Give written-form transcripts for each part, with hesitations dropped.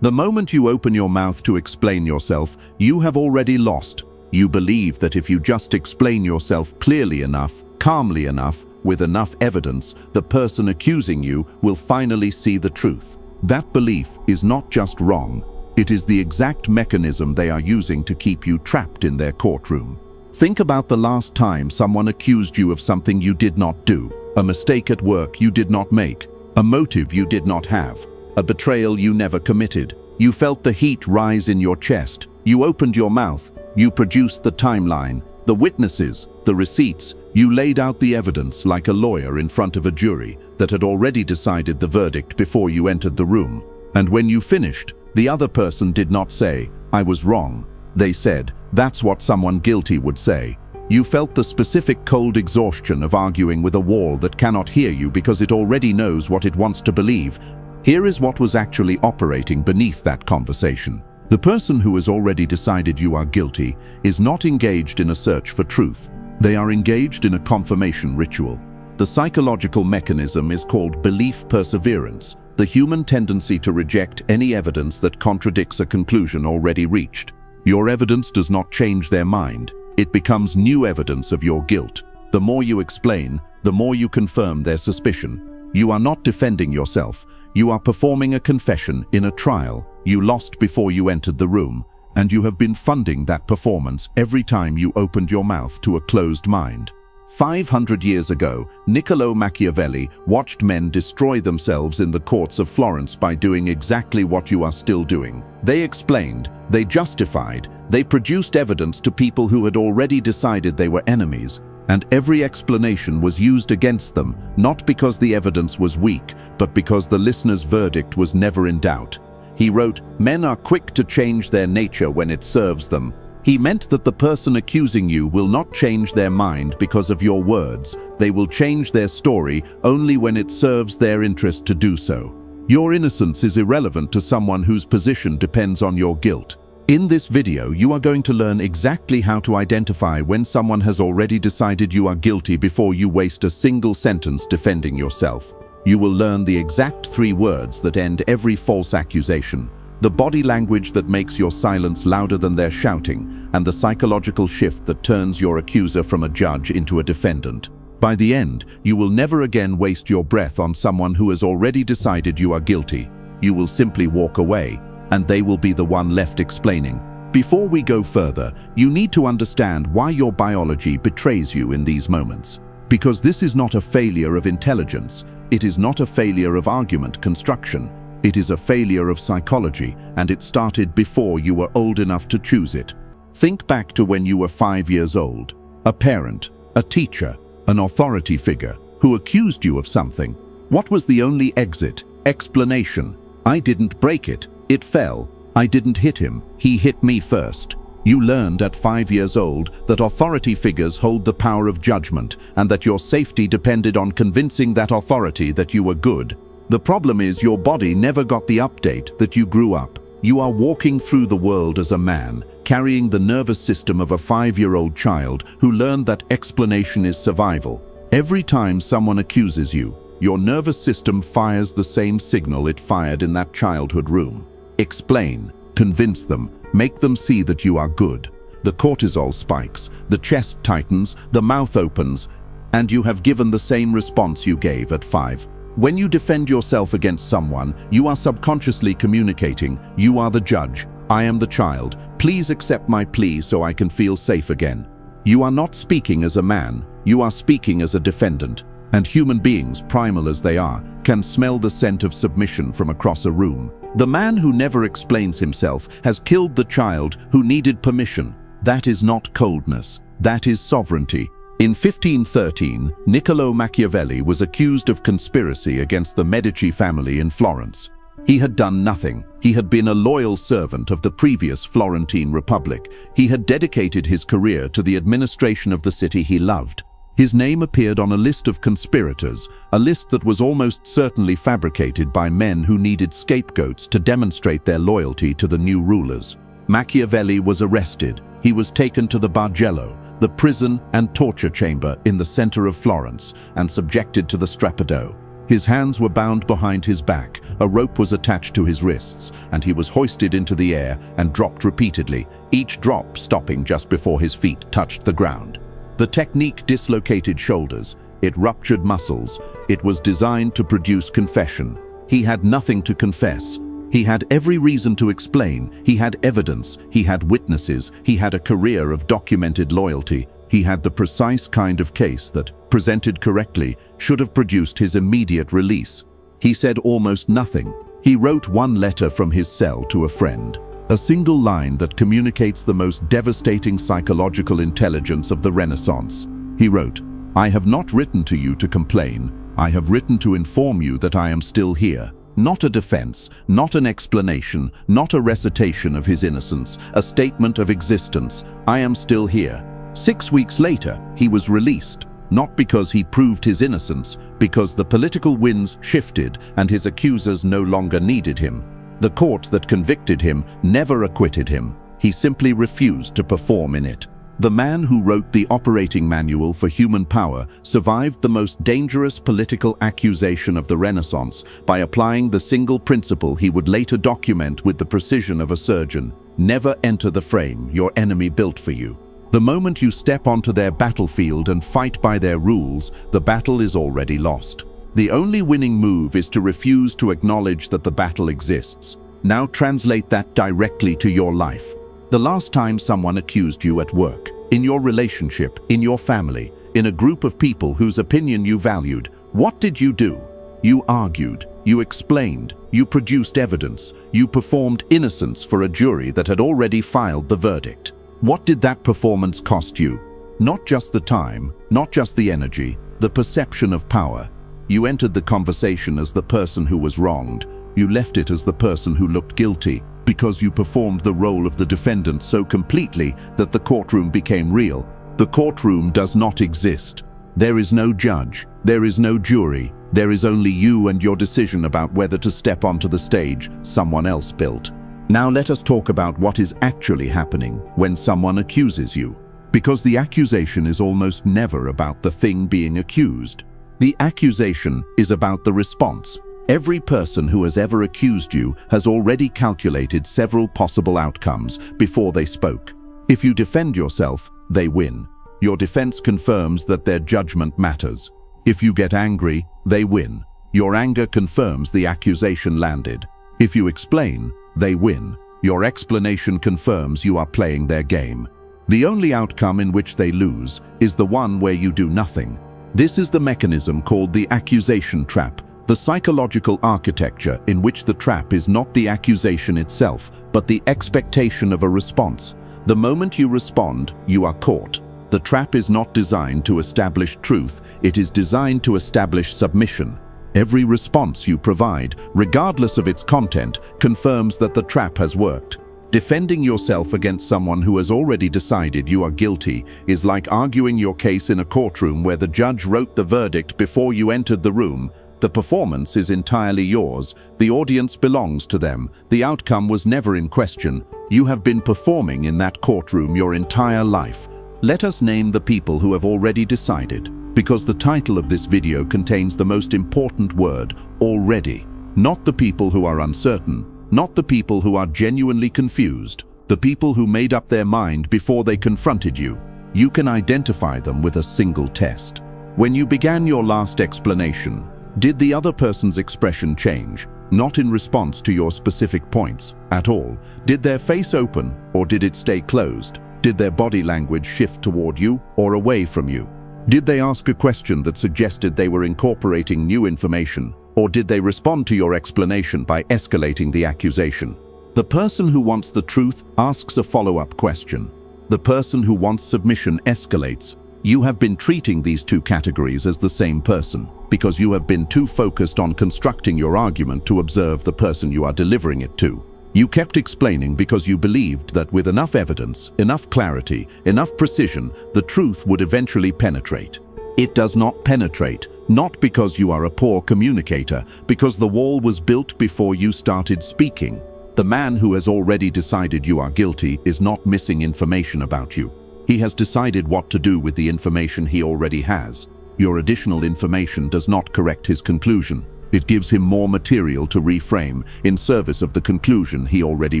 The moment you open your mouth to explain yourself, you have already lost. You believe that if you just explain yourself clearly enough, calmly enough, with enough evidence, the person accusing you will finally see the truth. That belief is not just wrong, it is the exact mechanism they are using to keep you trapped in their courtroom. Think about the last time someone accused you of something you did not do, a mistake at work you did not make, a motive you did not have, a betrayal you never committed. You felt the heat rise in your chest. You opened your mouth. You produced the timeline, the witnesses, the receipts. You laid out the evidence like a lawyer in front of a jury that had already decided the verdict before you entered the room. And when you finished, the other person did not say, "I was wrong." They said, "That's what someone guilty would say." You felt the specific cold exhaustion of arguing with a wall that cannot hear you because it already knows what it wants to believe. Here is what was actually operating beneath that conversation. The person who has already decided you are guilty is not engaged in a search for truth. They are engaged in a confirmation ritual. The psychological mechanism is called belief perseverance, the human tendency to reject any evidence that contradicts a conclusion already reached. Your evidence does not change their mind. It becomes new evidence of your guilt. The more you explain, the more you confirm their suspicion. You are not defending yourself. You are performing a confession in a trial you lost before you entered the room, and you have been funding that performance every time you opened your mouth to a closed mind. 500 years ago, Niccolò Machiavelli watched men destroy themselves in the courts of Florence by doing exactly what you are still doing. They explained, they justified, they produced evidence to people who had already decided they were enemies, and every explanation was used against them, not because the evidence was weak, but because the listener's verdict was never in doubt. He wrote, "Men are quick to change their nature when it serves them." He meant that the person accusing you will not change their mind because of your words. They will change their story only when it serves their interest to do so. Your innocence is irrelevant to someone whose position depends on your guilt. In this video, you are going to learn exactly how to identify when someone has already decided you are guilty before you waste a single sentence defending yourself. You will learn the exact 3 words that end every false accusation, the body language that makes your silence louder than their shouting, and the psychological shift that turns your accuser from a judge into a defendant. By the end, you will never again waste your breath on someone who has already decided you are guilty. You will simply walk away, and they will be the one left explaining. Before we go further, you need to understand why your biology betrays you in these moments. Because this is not a failure of intelligence, it is not a failure of argument construction, it is a failure of psychology, and it started before you were old enough to choose it. Think back to when you were 5 years old. A parent, a teacher, an authority figure who accused you of something. What was the only exit, explanation? "I didn't break it. It fell. I didn't hit him. He hit me first." You learned at 5 years old that authority figures hold the power of judgment and that your safety depended on convincing that authority that you were good. The problem is your body never got the update that you grew up. You are walking through the world as a man, carrying the nervous system of a 5-year-old child who learned that explanation is survival. Every time someone accuses you, your nervous system fires the same signal it fired in that childhood room. Explain, convince them, make them see that you are good. The cortisol spikes, the chest tightens, the mouth opens, and you have given the same response you gave at 5. When you defend yourself against someone, you are subconsciously communicating, "You are the judge, I am the child, please accept my plea so I can feel safe again." You are not speaking as a man, you are speaking as a defendant. And human beings, primal as they are, can smell the scent of submission from across a room. The man who never explains himself has killed the child who needed permission. That is not coldness, that is sovereignty. In 1513, Niccolò Machiavelli was accused of conspiracy against the Medici family in Florence. He had done nothing. He had been a loyal servant of the previous Florentine Republic. He had dedicated his career to the administration of the city he loved. His name appeared on a list of conspirators, a list that was almost certainly fabricated by men who needed scapegoats to demonstrate their loyalty to the new rulers. Machiavelli was arrested. He was taken to the Bargello, the prison and torture chamber in the center of Florence, and subjected to the strappado. His hands were bound behind his back, A rope was attached to his wrists, and he was hoisted into the air and dropped repeatedly, each drop stopping just before his feet touched the ground. The technique dislocated shoulders. It ruptured muscles. It was designed to produce confession. He had nothing to confess. He had every reason to explain. He had evidence. He had witnesses. He had a career of documented loyalty. He had the precise kind of case that, presented correctly, should have produced his immediate release. He said almost nothing. He wrote one letter from his cell to a friend. A single line that communicates the most devastating psychological intelligence of the Renaissance. He wrote, "I have not written to you to complain. I have written to inform you that I am still here." Not a defense, not an explanation, not a recitation of his innocence, a statement of existence. I am still here. 6 weeks later, he was released, not because he proved his innocence, because the political winds shifted and his accusers no longer needed him. The court that convicted him never acquitted him. He simply refused to perform in it. The man who wrote the operating manual for human power survived the most dangerous political accusation of the Renaissance by applying the single principle he would later document with the precision of a surgeon. Never enter the frame your enemy built for you. The moment you step onto their battlefield and fight by their rules, the battle is already lost. The only winning move is to refuse to acknowledge that the battle exists. Now translate that directly to your life. The last time someone accused you at work, in your relationship, in your family, in a group of people whose opinion you valued, what did you do? You argued, you explained, you produced evidence, you performed innocence for a jury that had already filed the verdict. What did that performance cost you? Not just the time, not just the energy, the perception of power. You entered the conversation as the person who was wronged. You left it as the person who looked guilty, because you performed the role of the defendant so completely that the courtroom became real. The courtroom does not exist. There is no judge. There is no jury. There is only you and your decision about whether to step onto the stage someone else built. Now let us talk about what is actually happening when someone accuses you. Because the accusation is almost never about the thing being accused. The accusation is about the response. Every person who has ever accused you has already calculated several possible outcomes before they spoke. If you defend yourself, they win. Your defense confirms that their judgment matters. If you get angry, they win. Your anger confirms the accusation landed. If you explain, they win. Your explanation confirms you are playing their game. The only outcome in which they lose is the one where you do nothing. This is the mechanism called the accusation trap. The psychological architecture in which the trap is not the accusation itself, but the expectation of a response. The moment you respond, you are caught. The trap is not designed to establish truth, it is designed to establish submission. Every response you provide, regardless of its content, confirms that the trap has worked. Defending yourself against someone who has already decided you are guilty is like arguing your case in a courtroom where the judge wrote the verdict before you entered the room. The performance is entirely yours. The audience belongs to them. The outcome was never in question. You have been performing in that courtroom your entire life. Let us name the people who have already decided, because the title of this video contains the most important word, already. Not the people who are uncertain, not the people who are genuinely confused, the people who made up their mind before they confronted you. You can identify them with a single test. When you began your last explanation, did the other person's expression change? Not in response to your specific points at all. Did their face open or did it stay closed? Did their body language shift toward you or away from you? Did they ask a question that suggested they were incorporating new information, or did they respond to your explanation by escalating the accusation? The person who wants the truth asks a follow-up question. The person who wants submission escalates. You have been treating these two categories as the same person, because you have been too focused on constructing your argument to observe the person you are delivering it to. You kept explaining because you believed that with enough evidence, enough clarity, enough precision, the truth would eventually penetrate. It does not penetrate, not because you are a poor communicator, because the wall was built before you started speaking. The man who has already decided you are guilty is not missing information about you. He has decided what to do with the information he already has. Your additional information does not correct his conclusion. It gives him more material to reframe in service of the conclusion he already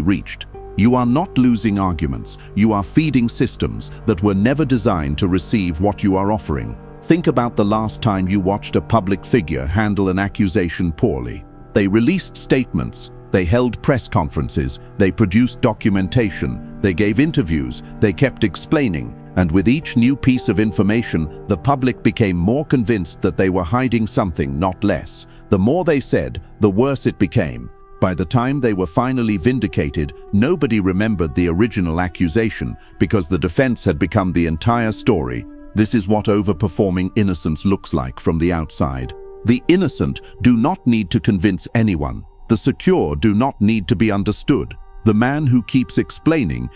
reached. You are not losing arguments, you are feeding systems that were never designed to receive what you are offering. Think about the last time you watched a public figure handle an accusation poorly. They released statements, they held press conferences, they produced documentation, they gave interviews, they kept explaining, and with each new piece of information, the public became more convinced that they were hiding something, not less. The more they said, the worse it became. By the time they were finally vindicated, nobody remembered the original accusation because the defense had become the entire story. This is what overperforming innocence looks like from the outside. The innocent do not need to convince anyone. The secure do not need to be understood. The man who keeps explaining